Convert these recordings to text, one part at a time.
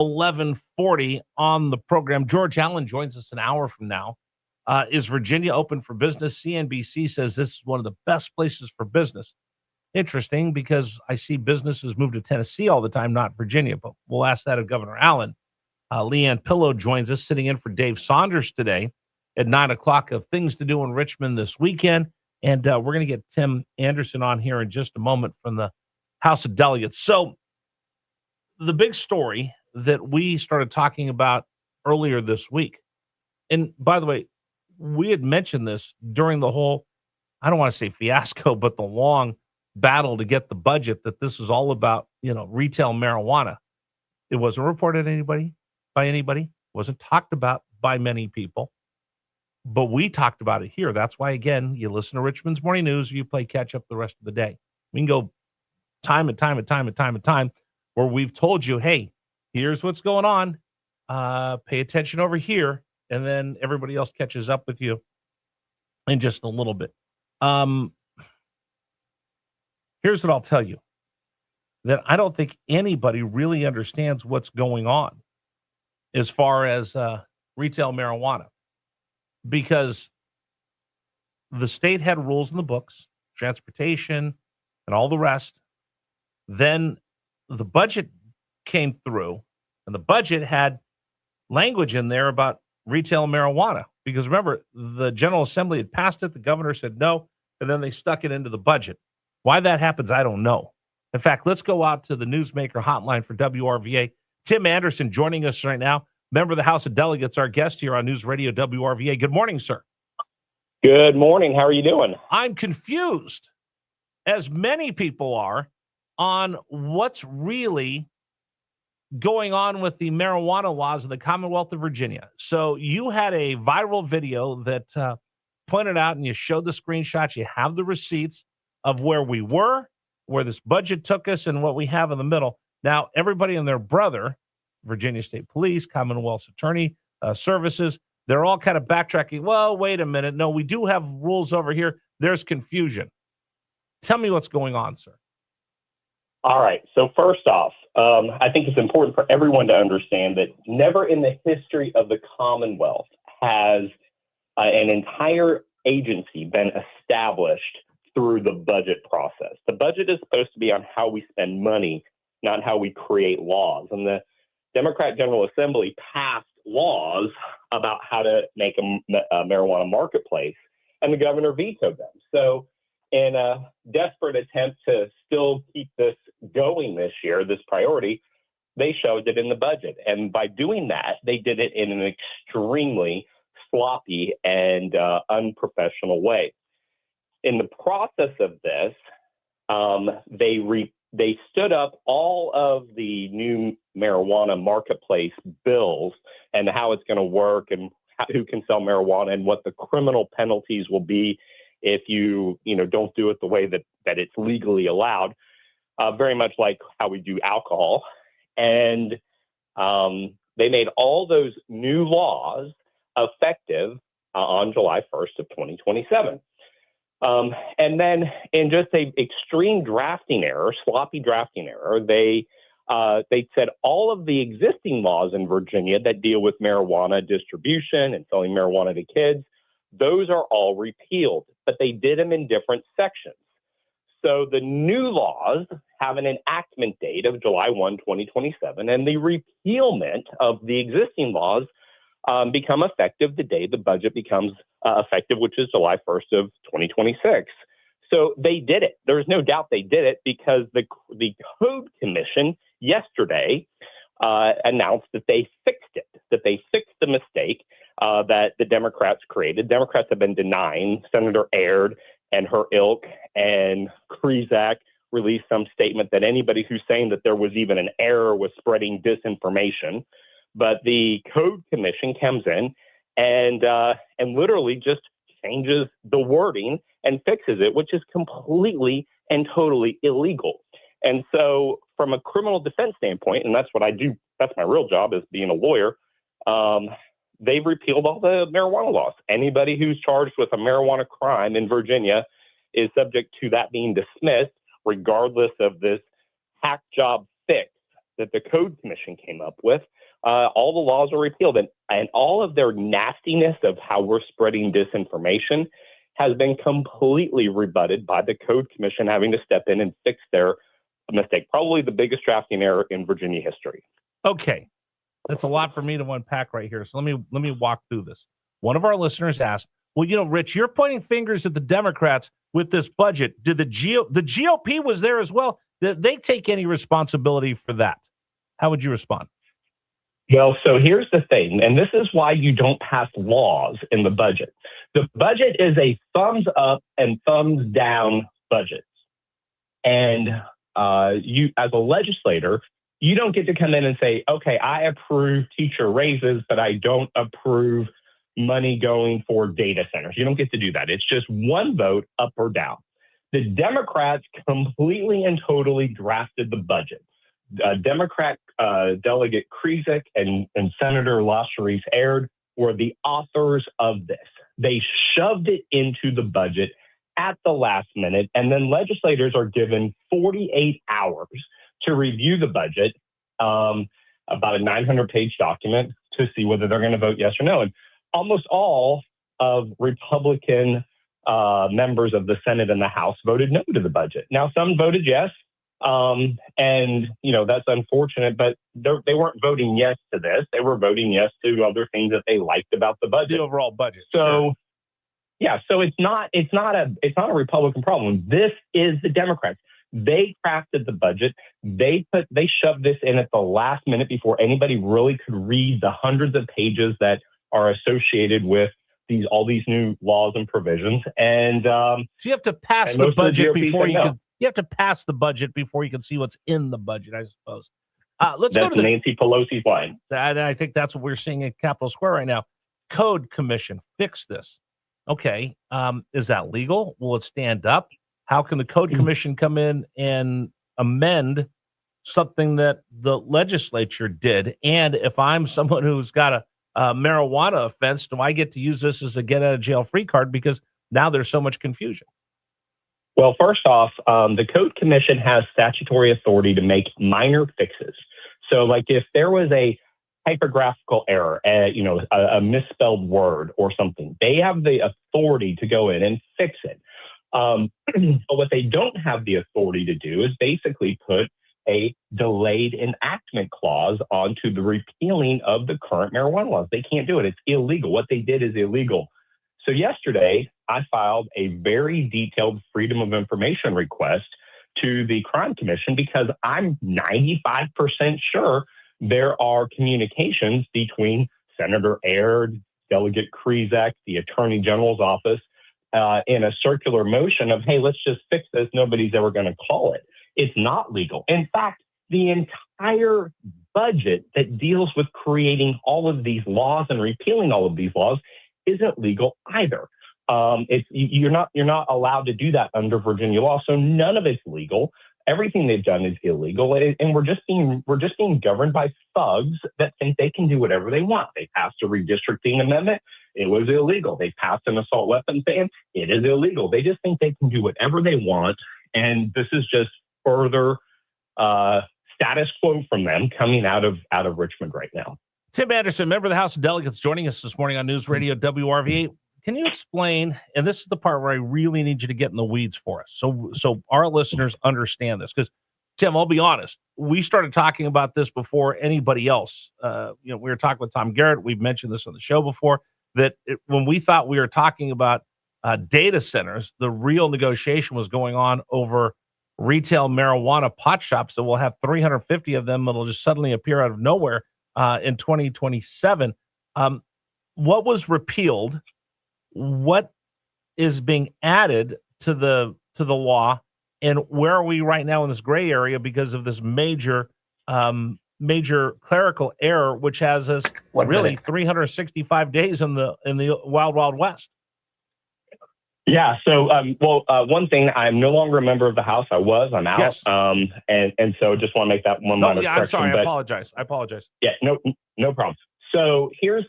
11:40 on the program. George Allen joins us an hour from now. Is Virginia open for business? CNBC says this is one of the best places for business. Interesting, because I see businesses move to Tennessee all the time, not Virginia, but we'll ask that of Governor Allen. Leanne Pillow joins us, sitting in for Dave Saunders today at 9 o'clock of things to do in Richmond this weekend. And we're going to get Tim Anderson on here in just a moment from the House of Delegates. So the big story that we started talking about earlier this week, and by the way, we had mentioned this during the whole, I don't want to say fiasco, but the long battle to get the budget, that this was all about, retail marijuana. It wasn't reported by anybody, wasn't talked about by many people, but we talked about it here. That's why, again, you listen to Richmond's Morning News, you play catch up the rest of the day. We can go time and time where we've told you, hey, here's what's going on. Pay attention over here. And then everybody else catches up with you in just a little bit. Here's what I'll tell you, that I don't think anybody really understands what's going on as far as retail marijuana, because the state had rules in the books, transportation and all the rest. Then the budget came through, and the budget had language in there about retail marijuana, because remember, the General Assembly had passed it, the governor said no, and then they stuck it into the budget. Why that happens, I don't know. In fact, let's go out to the Newsmaker hotline for WRVA. Tim Anderson joining us right now, member of the House of Delegates, our guest here on News Radio WRVA. Good morning, sir. Good morning. How are you doing? I'm confused, as many people are, on what's really going on with the marijuana laws of the Commonwealth of Virginia. So you had a viral video that pointed out, and you showed the screenshots, you have the receipts of where we were, where this budget took us, and what we have in the middle. Now, everybody and their brother, Virginia State Police, Commonwealth's Attorney Services, they're all kind of backtracking. Well, wait a minute. No, we do have rules over here. There's confusion. Tell me what's going on, sir. All right. So first off, I think it's important for everyone to understand that never in the history of the Commonwealth has an entire agency been established through the budget process. The budget is supposed to be on how we spend money, not how we create laws. And the Democrat General Assembly passed laws about how to make a marijuana marketplace, and the governor vetoed them. So in a desperate attempt to still keep this going this year, this priority, they showed it in the budget. And by doing that, they did it in an extremely sloppy and unprofessional way. In the process of this, they stood up all of the new marijuana marketplace bills and how it's going to work and who can sell marijuana and what the criminal penalties will be if you don't do it the way that it's legally allowed, very much like how we do alcohol. And they made all those new laws effective on July 1st of 2027. And then in just a extreme drafting error, sloppy drafting error, they said all of the existing laws in Virginia that deal with marijuana distribution and selling marijuana to kids, those are all repealed, but they did them in different sections. So the new laws have an enactment date of July 1, 2027, and the repealment of the existing laws become effective the day the budget becomes effective, which is July 1st of 2026. So they did it. There's no doubt they did it, because the Code Commission yesterday announced that they fixed it, that they fixed the mistake that the Democrats created. Democrats have been denying. Senator Aird and her ilk and Krizak released some statement that anybody who's saying that there was even an error was spreading disinformation. But the Code Commission comes in and literally just changes the wording and fixes it, which is completely and totally illegal. And so from a criminal defense standpoint, and that's what I do, that's my real job, is being a lawyer, they've repealed all the marijuana laws. Anybody who's charged with a marijuana crime in Virginia is subject to that being dismissed, regardless of this hack job fix that the Code Commission came up with, all the laws are repealed, and all of their nastiness of how we're spreading disinformation has been completely rebutted by the Code Commission having to step in and fix their mistake, probably the biggest drafting error in Virginia history. Okay, that's a lot for me to unpack right here. So let me walk through this. One of our listeners asked, well, you know, Rich, you're pointing fingers at the Democrats with this budget. Did the GOP was there as well? Did they take any responsibility for that? How would you respond? Well, so here's the thing, and this is why you don't pass laws in the budget. The budget is a thumbs up and thumbs down budget. And you, as a legislator, you don't get to come in and say, okay, I approve teacher raises, but I don't approve money going for data centers. You don't get to do that. It's just one vote up or down. The Democrats completely and totally drafted the budget. Democrat Delegate Krizek and Senator LaCherice Aird were the authors of this. They shoved it into the budget at the last minute, and then legislators are given 48 hours to review the budget, about a 900-page document, to see whether they're going to vote yes or no. And almost all of Republican members of the Senate and the House voted no to the budget. Now, some voted yes, and you know that's unfortunate, but they weren't voting yes to this. They were voting yes to other things that they liked about the budget, the overall budget. So, sure. Yeah, so it's not a Republican problem. This is the Democrats. They crafted the budget. They shoved this in at the last minute before anybody really could read the hundreds of pages that are associated with all these new laws and provisions. And so you have to pass the budget before you can. You have to pass the budget before you can see what's in the budget, I suppose. Let's go to Nancy Pelosi's line. I think that's what we're seeing at Capitol Square right now. Code Commission, fix this. Okay, is that legal? Will it stand up? How can the Code Commission come in and amend something that the legislature did? And if I'm someone who's got a marijuana offense, do I get to use this as a get out of jail free card? Because now there's so much confusion. Well, first off, the Code Commission has statutory authority to make minor fixes. So, like if there was a typographical error, a misspelled word or something, they have the authority to go in and fix it. But what they don't have the authority to do is basically put a delayed enactment clause onto the repealing of the current marijuana laws. They can't do it. It's illegal. What they did is illegal. So yesterday, I filed a very detailed Freedom of Information request to the Crime Commission because I'm 95% sure there are communications between Senator Aird, Delegate Krizek, the Attorney General's office, in a circular motion of, hey, let's just fix this. Nobody's ever going to call it. It's not legal. In fact, the entire budget that deals with creating all of these laws and repealing all of these laws isn't legal either. You're not allowed to do that under Virginia law, so none of it's legal. Everything they've done is illegal, and we're just being governed by thugs that think they can do whatever they want. They passed a redistricting amendment; it was illegal. They passed an assault weapons ban; it is illegal. They just think they can do whatever they want, and this is just further status quo from them coming out of Richmond right now. Tim Anderson, member of the House of Delegates, joining us this morning on News Radio WRVA. Can you explain, and this is the part where I really need you to get in the weeds for us, so our listeners understand this, because, Tim, I'll be honest, we started talking about this before anybody else. We were talking with Tom Garrett. We've mentioned this on the show before, that when we thought we were talking about data centers, the real negotiation was going on over retail marijuana pot shops, that we'll have 350 of them that'll just suddenly appear out of nowhere in 2027. What was repealed? What is being added to the law, and where are we right now in this gray area because of this major clerical error, which has us 365 days in the wild, wild west? Yeah. So, one thing, I'm no longer a member of the House. I'm out. Yes. And so just want to make that one minor correction. I'm sorry. I apologize. Yeah, no problem. So here's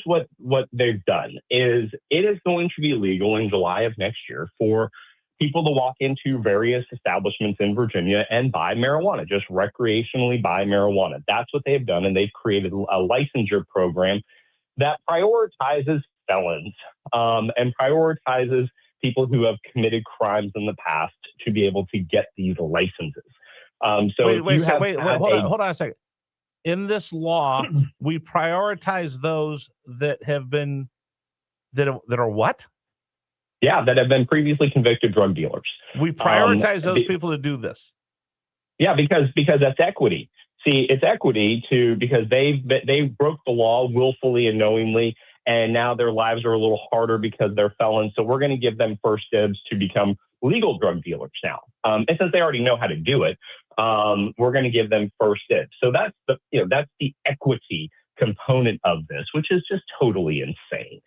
what they've done is it is going to be legal in July of next year for people to walk into various establishments in Virginia and buy marijuana, just recreationally buy marijuana. That's what they've done. And they've created a licensure program that prioritizes felons and prioritizes people who have committed crimes in the past to be able to get these licenses. Hold on a second. In this law, we prioritize those that have been that are what? Yeah, that have been previously convicted drug dealers. We prioritize those people to do this. Yeah, because that's equity. See, it's equity because they broke the law willfully and knowingly, and now their lives are a little harder because they're felons. So we're going to give them first dibs to become legal drug dealers now. And since they already know how to do it, we're going to give them first dibs. So that's the equity component of this, which is just totally insane.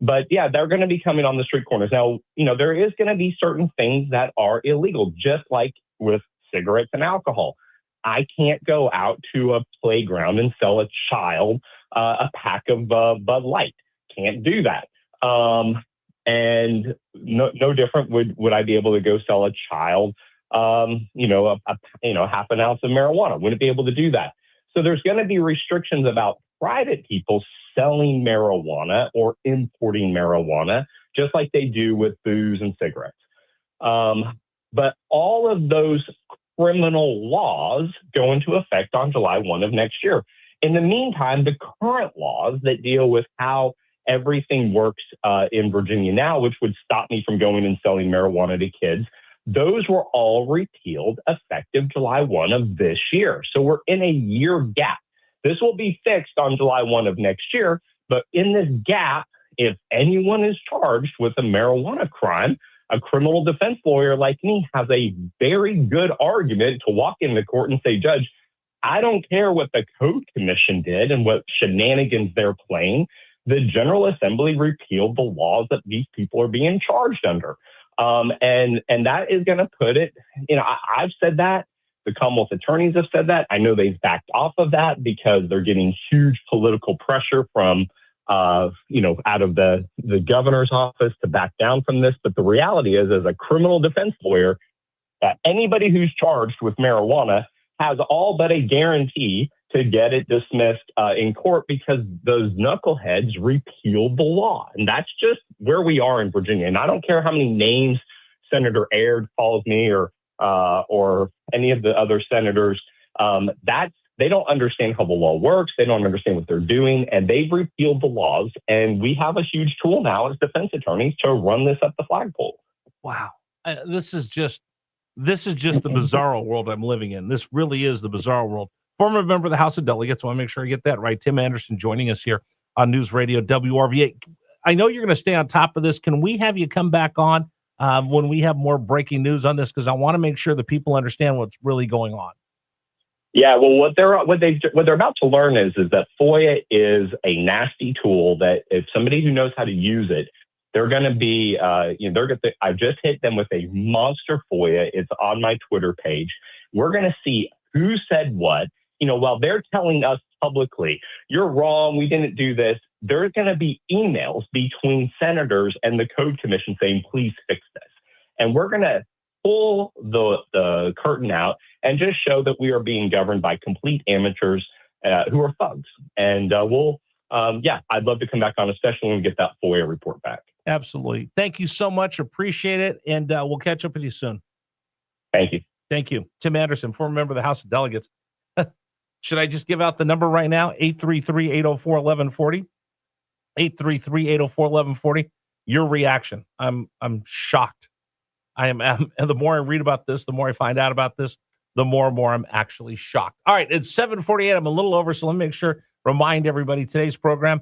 But yeah, they're going to be coming on the street corners. Now, there is going to be certain things that are illegal, just like with cigarettes and alcohol. I can't go out to a playground and sell a child a pack of Bud Light. Can't do that. And no different would I be able to go sell a child, half an ounce of marijuana? Wouldn't be able to do that. So there's going to be restrictions about private people selling marijuana or importing marijuana, just like they do with booze and cigarettes. But all of those criminal laws go into effect on July 1 of next year. In the meantime, the current laws that deal with how everything works in Virginia now, which would stop me from going and selling marijuana to kids, those were all repealed effective July 1 of this year. So we're in a year gap. This will be fixed on July 1 of next year. But in this gap, if anyone is charged with a marijuana crime, a criminal defense lawyer like me has a very good argument to walk into court and say, Judge, I don't care what the Code Commission did and what shenanigans they're playing. The General Assembly repealed the laws that these people are being charged under. And that is going to put it, I've said that. The Commonwealth attorneys have said that. I know they've backed off of that because they're getting huge political pressure from, out of the governor's office to back down from this. But the reality is, as a criminal defense lawyer, that anybody who's charged with marijuana has all but a guarantee to get it dismissed in court because those knuckleheads repealed the law. And that's just where we are in Virginia. And I don't care how many names Senator Aird calls me or any of the other senators. They don't understand how the law works. They don't understand what they're doing, and they've repealed the laws. And we have a huge tool now as defense attorneys to run this up the flagpole. Wow, this is just the bizarro world I'm living in. This really is the bizarro world. Former member of the House of Delegates. I want to make sure I get that right. Tim Anderson joining us here on News Radio WRVA. I know you're going to stay on top of this. Can we have you come back on when we have more breaking news on this? Because I want to make sure that people understand what's really going on. Yeah, well, what they're about to learn is that FOIA is a nasty tool that if somebody who knows how to use it, they're going to be, I just hit them with a monster FOIA. It's on my Twitter page. We're going to see who said what. While they're telling us publicly, you're wrong, we didn't do this, there's going to be emails between senators and the Code Commission saying, please fix this. And we're going to pull the curtain out and just show that we are being governed by complete amateurs who are thugs. And I'd love to come back on, especially when we get that FOIA report back. Absolutely. Thank you so much. Appreciate it. And we'll catch up with you soon. Thank you. Thank you. Tim Anderson, former member of the House of Delegates. Should I just give out the number right now? 833-804-1140. 833-804-1140. Your reaction. I'm shocked. And the more I read about this, the more I find out about this, the more and more I'm actually shocked. All right, it's 7:48. I'm a little over, so let me remind everybody today's program